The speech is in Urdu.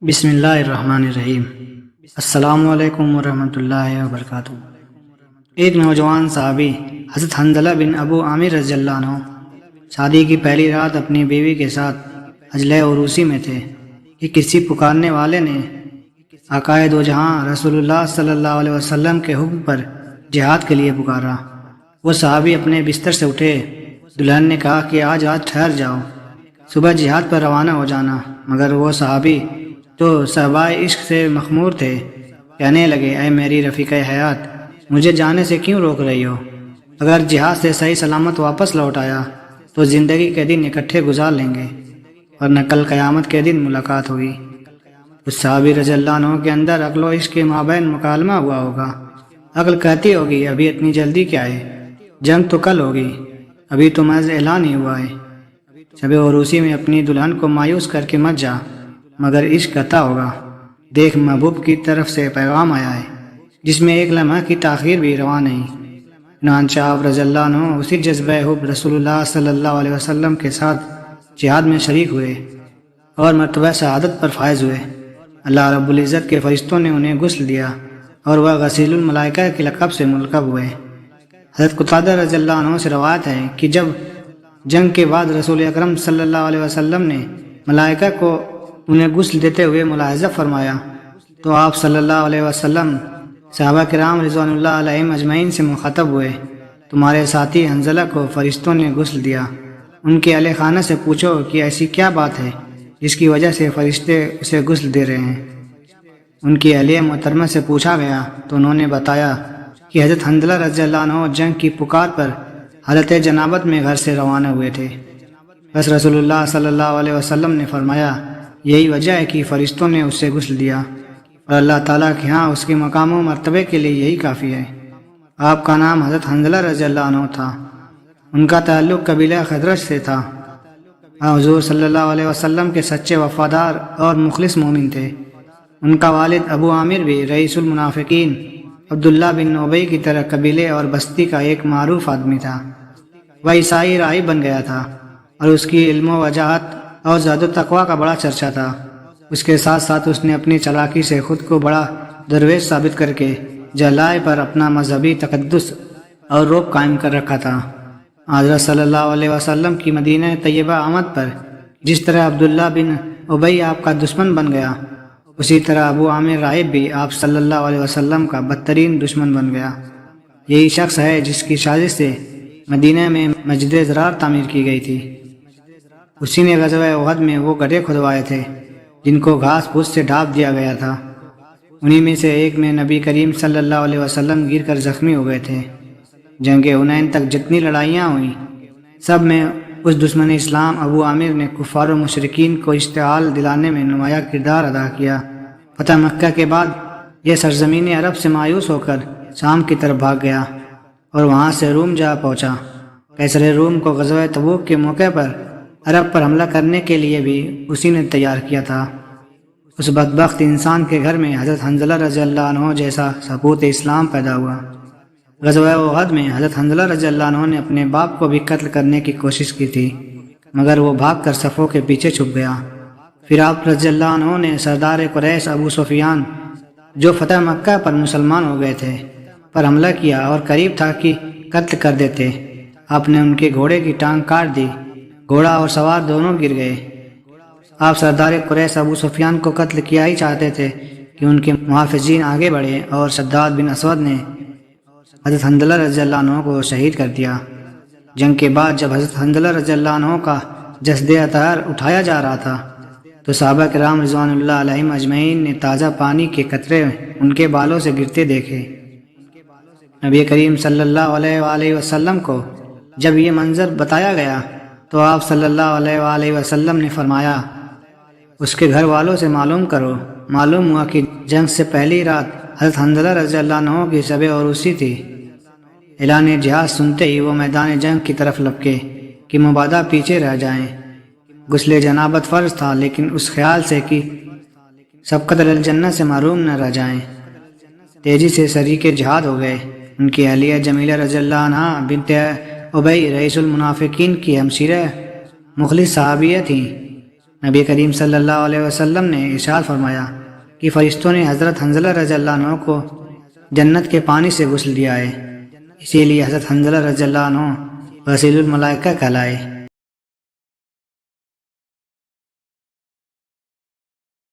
بسم اللہ الرحمن الرحیم۔ السلام علیکم ورحمۃ اللہ وبرکاتہ۔ ایک نوجوان صحابی حضرت حنظلہ بن ابو عامر رضی اللہ عنہ شادی کی پہلی رات اپنی بیوی کے ساتھ عجلہ عروسی میں تھے کہ کسی پکارنے والے نے آقائے دو جہاں رسول اللہ صلی اللہ علیہ وسلم کے حکم پر جہاد کے لیے پکارا۔ وہ صحابی اپنے بستر سے اٹھے۔ دلہن نے کہا کہ آج ٹھہر جاؤ، صبح جہاد پر روانہ ہو جانا، مگر وہ صحابی تو صحابہ عشق سے مخمور تھے۔ کہنے لگے، اے میری رفیقہ حیات، مجھے جانے سے کیوں روک رہی ہو؟ اگر جہاد سے صحیح سلامت واپس لوٹ آیا تو زندگی کے دن اکٹھے گزار لیں گے، ورنہ کل قیامت کے دن ملاقات ہوگی۔ اس صحابی رضی اللہ عنہ کے اندر عقل و عشق کے مابین مکالمہ ہوا ہوگا۔ عقل کہتی ہوگی، ابھی اتنی جلدی کیا ہے، جنگ تو کل ہوگی، ابھی تو محض اعلان ہی ہوا ہے۔ شب عروسی میں اپنی دلہن کو مایوس کر کے مت جا، مگر عشق کہتا ہوگا، دیکھ محبوب کی طرف سے پیغام آیا ہے جس میں ایک لمحہ کی تاخیر بھی روا نہیں۔ چنانچہ آپ رضی اللہ عنہ اسی جذبہ حب رسول اللہ صلی اللہ علیہ وسلم کے ساتھ جہاد میں شریک ہوئے اور مرتبہ شہادت پر فائز ہوئے۔ اللہ رب العزت کے فرشتوں نے انہیں غسل دیا اور وہ غسیل الملائکہ کے لقب سے ملقب ہوئے۔ حضرت قتادہ رضی اللہ عنہ سے روایت ہے کہ جب جنگ کے بعد رسول اکرم صلی اللہ علیہ وسلم نے ملائکہ کو انہیں غسل دیتے ہوئے ملاحظہ فرمایا تو آپ صلی اللہ علیہ وسلم صحابہ کرام رضوان اللہ علیہم اجمعین سے مخاطب ہوئے، تمہارے ساتھی حنظلہ کو فرشتوں نے غسل دیا، ان کے اہل خانہ سے پوچھو کہ ایسی کیا بات ہے جس کی وجہ سے فرشتے اسے غسل دے رہے ہیں۔ ان کی اہلیہ محترمہ سے پوچھا گیا تو انہوں نے بتایا کہ حضرت حنظلہ رضی اللہ عنہ جنگ کی پکار پر حالت جنابت میں گھر سے روانہ ہوئے تھے۔ بس رسول اللہ صلی اللہ علیہ وسلم نے فرمایا، یہی وجہ ہے کہ فرشتوں نے اس سے غسل دیا، اور اللہ تعالیٰ کے ہاں اس کے مقام و مرتبے کے لیے یہی کافی ہے۔ آپ کا نام حضرت حنظلہ رضی اللہ عنہ تھا، ان کا تعلق قبیلہ خزرج سے تھا۔ حضور صلی اللہ علیہ وسلم کے سچے وفادار اور مخلص مومن تھے۔ ان کا والد ابو عامر بھی رئیس المنافقین عبداللہ بن ابی کی طرح قبیلے اور بستی کا ایک معروف آدمی تھا۔ وہ عیسائی راہب بن گیا تھا اور اس کی علم و وجاہت اور زہد و تقویٰ کا بڑا چرچا تھا۔ اس کے ساتھ ساتھ اس نے اپنی چالاکی سے خود کو بڑا درویش ثابت کر کے جلائے پر اپنا مذہبی تقدس اور رعب قائم کر رکھا تھا۔ حضرت صلی اللہ علیہ وسلم کی مدینہ طیبہ آمد پر جس طرح عبداللہ بن ابی آپ کا دشمن بن گیا، اسی طرح ابو عامر راہب بھی آپ صلی اللہ علیہ وسلم کا بدترین دشمن بن گیا۔ یہی شخص ہے جس کی سازش سے مدینہ میں مسجد ضرار تعمیر کی گئی تھی۔ اسی نے غزوہ احد میں وہ گڑھے کھدوائے تھے جن کو گھاس پھوس سے ڈھانپ دیا گیا تھا۔ انہی میں سے ایک میں نبی کریم صلی اللہ علیہ وسلم گر کر زخمی ہو گئے تھے۔ جنگ حنین تک جتنی لڑائیاں ہوئیں، سب میں اس دشمن اسلام ابو عامر نے کفار و مشرکین کو اشتعال دلانے میں نمایاں کردار ادا کیا۔ فتح مکہ کے بعد یہ سرزمین عرب سے مایوس ہو کر شام کی طرف بھاگ گیا اور وہاں سے روم جا پہنچا۔ قیصر روم کو غزوہ تبوک کے موقع پر عرب پر حملہ کرنے کے لیے بھی اسی نے تیار کیا تھا۔ اس بدبخت انسان کے گھر میں حضرت حنظلہ رضی اللہ عنہ جیسا سپوت اسلام پیدا ہوا۔ غزوہ احد میں حضرت حنظلہ رضی اللہ عنہ نے اپنے باپ کو بھی قتل کرنے کی کوشش کی تھی، مگر وہ بھاگ کر صفوں کے پیچھے چھپ گیا۔ پھر آپ رضی اللہ عنہ نے سردار قریش ابو سفیان، جو فتح مکہ پر مسلمان ہو گئے تھے، پر حملہ کیا اور قریب تھا کہ قتل کر دیتے۔ آپ نے ان کے گھوڑے کی ٹانگ کاٹ دی، گھوڑا اور سوار دونوں گر گئے۔ آپ سردار قریش ابو سفیان کو قتل کیا ہی چاہتے تھے کہ ان کے محافظین آگے بڑھے اور شداد بن اسود نے حضرت حنظلہ رضی اللہ عنہ کو شہید کر دیا۔ جنگ کے بعد جب حضرت حنظلہ رضی اللہ عنہ کا جسد اطہر اٹھایا جا رہا تھا تو صحابہ کرام رضوان اللہ علیہم اجمعین نے تازہ پانی کے قطرے ان کے بالوں سے گرتے دیکھے۔ نبی کریم صلی اللہ علیہ وآلہ وسلم کو جب یہ منظر بتایا گیا تو آپ صلی اللہ علیہ وآلہ وسلم نے فرمایا، اس کے گھر والوں سے معلوم کرو۔ معلوم ہوا کہ جنگ سے پہلی رات حضرت حنظلہ رضی اللہ عنہ کی شب عروسی تھی۔ اعلان جہاد سنتے ہی وہ میدان جنگ کی طرف لپکے کہ مبادا پیچھے رہ جائیں۔ غسل جنابت فرض تھا، لیکن اس خیال سے کہ سبقت الجنہ سے محروم نہ رہ جائیں، تیزی سے شریک جہاد ہو گئے۔ ان کی اہلیہ جمیلہ رضی اللہ عنہ بنت ابی رئیس المنافقین کی ہمشیرہ مخلص صحابیہ تھیں۔ نبی کریم صلی اللہ علیہ وسلم نے ارشاد فرمایا کہ فرشتوں نے حضرت حنظلہ رضی اللہ عنہ کو جنت کے پانی سے غسل دیا ہے، اسی لیے حضرت حنظلہ رضی اللہ عنہ غسیل الملائکہ کہلائے۔